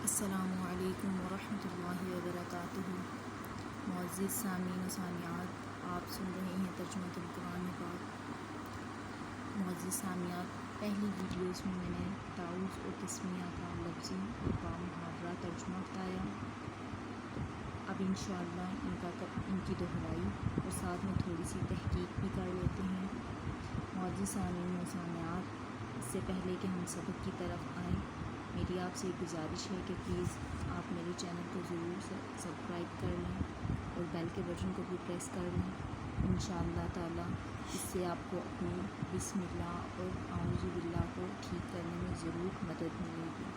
السلام علیکم ورحمۃ اللہ وبرکاتہ۔ معزز سامعین و سامعات، آپ سن رہے ہیں ترجمہ القرآن پاک۔ معزز سامعات، پہلی ویڈیوز میں نے تعوزوتسميه کا لفظی اور محاورہ ترجمہ بتایا۔ اب انشاءاللہ ان کی دہرائی اور ساتھ میں تھوڑی سی تحقیق بھی کر لیتے ہیں۔ معزز سامعین و سامعات، اس سے پہلے کہ ہم سبق کی طرف آئیں، میری آپ سے گزارش ہے کہ پلیز آپ میرے چینل کو ضرور سبسکرائب کر لیں اور بیل کے بٹن کو بھی پریس کر لیں۔ انشاءاللہ تعالی اس سے آپ کو اپنی بسم اللہ اور اعوذ باللہ کو ٹھیک کرنے میں ضرور مدد ملے گی،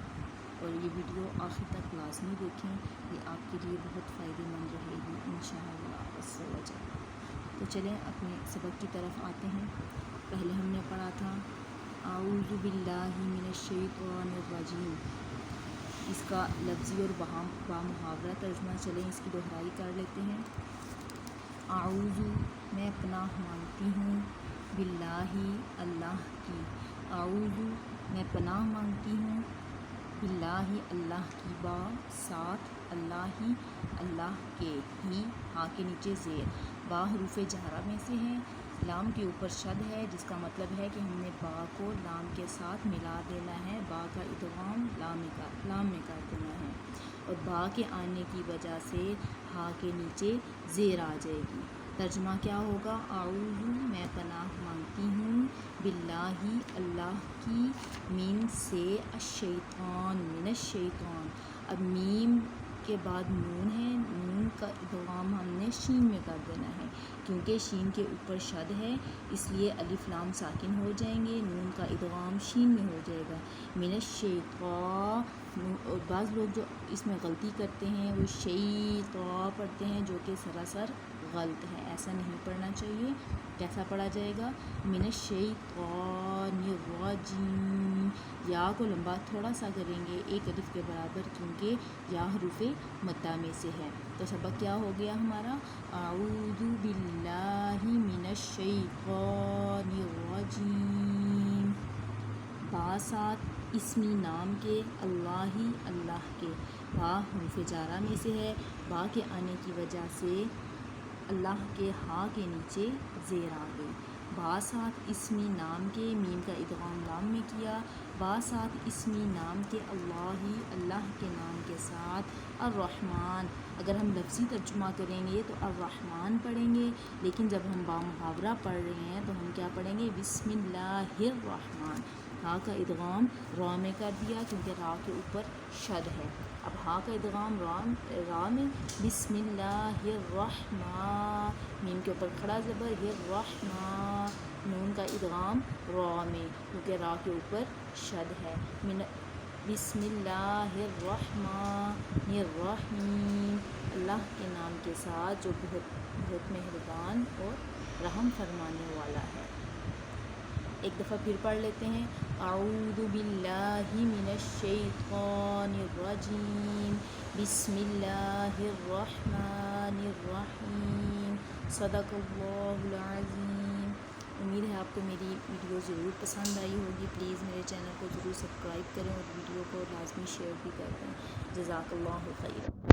اور یہ ویڈیو آخر تک لازمی دیکھیں، یہ آپ کے لیے بہت فائدہ مند رہے گی انشاءاللہ عز و جل۔ تو چلیں اپنے سبق کی طرف آتے ہیں۔ پہلے ہم نے پڑھا تھا اعوذ باللہ من الشیطان الرجیم، اس کا لفظی اور محاورہ ترجمہ چلیں اس کی دہرائی کر لیتے ہیں۔ اعوذ میں پناہ مانگتی ہوں، باللہ اللہ کی، اعوذ میں پناہ مانگتی ہوں، باللہ اللہ کی، با ساتھ اللہ کے، ہی ہاں کے نیچے زیر، با حروف جہرہ میں سے ہے، لام کے اوپر شد ہے، جس کا مطلب ہے کہ ہم نے با کو لام کے ساتھ ملا دینا ہے، با کا ادغام لام میں کر دینا ہے، اور با کے آنے کی وجہ سے ہا کے نیچے زیر آ جائے گی۔ ترجمہ کیا ہوگا؟ اعوذ میں پناہ مانگتی ہوں، باللہ اللہ کی، من سے، الشیطان، اب میم کے بعد نون ہے، نون کا ادغام ہم نے شین میں کر دینا ہے، کیونکہ شین کے اوپر شد ہے اس لیے الف لام ساکن ہو جائیں گے، نون کا ادغام شین میں ہو جائے گا۔ من الشیطان، اور بعض لوگ جو اس میں غلطی کرتے ہیں وہ شیطان پڑھتے ہیں، جو کہ سراسر غلط ہے، ایسا نہیں پڑھنا چاہیے۔ کیسا پڑھا جائے گا؟ من الشیطان الرجیم، یا کو لمبا تھوڑا سا کریں گے ایک الف کے برابر، کیونکہ یا حروف مدہ میں سے ہے۔ تو سبق کیا ہو گیا ہمارا؟ اعوذ باللہ من الشیطان الرجیم، با ساتھ اسمی نام کے، اللہ کے، با حروف جارہ میں سے ہے، با کے آنے کی وجہ سے اللہ کے ہا کے نیچے زیر آ گئی، با ساتھ اسمی نام کے، میم کا ادغام لام میں کیا، با ساتھ اسمی نام کے، اللہ کے نام کے ساتھ، الرحمن، اگر ہم لفظی ترجمہ کریں گے تو الرحمن پڑھیں گے، لیکن جب ہم با محاورہ پڑھ رہے ہیں تو ہم کیا پڑھیں گے؟ بسم اللہ الرحمن، ہا کا ادغام را میں کر دیا کیونکہ را کے اوپر شد ہے، اب ہا کا ادغام را میں، بسم اللہ الرحمن، میم کے اوپر کھڑا زبر الرحمن، نون کا ادغام را میں کیونکہ را کے اوپر شد ہے، بسم اللہ الرحمن الرحیم، اللہ کے نام کے ساتھ جو بہت مہربان اور رحم فرمانے والا ہے۔ ایک دفعہ پھر پڑھ لیتے ہیں۔ اعوذ باللہ من الشیطان الرجیم، بسم اللہ الرحمن الرحیم، صدق اللہ العظیم۔ امید ہے آپ کو میری ویڈیو ضرور پسند آئی ہوگی، پلیز میرے چینل کو ضرور سبسکرائب کریں اور ویڈیو کو لازمی شیئر بھی کر دیں۔ جزاک اللہ خیر۔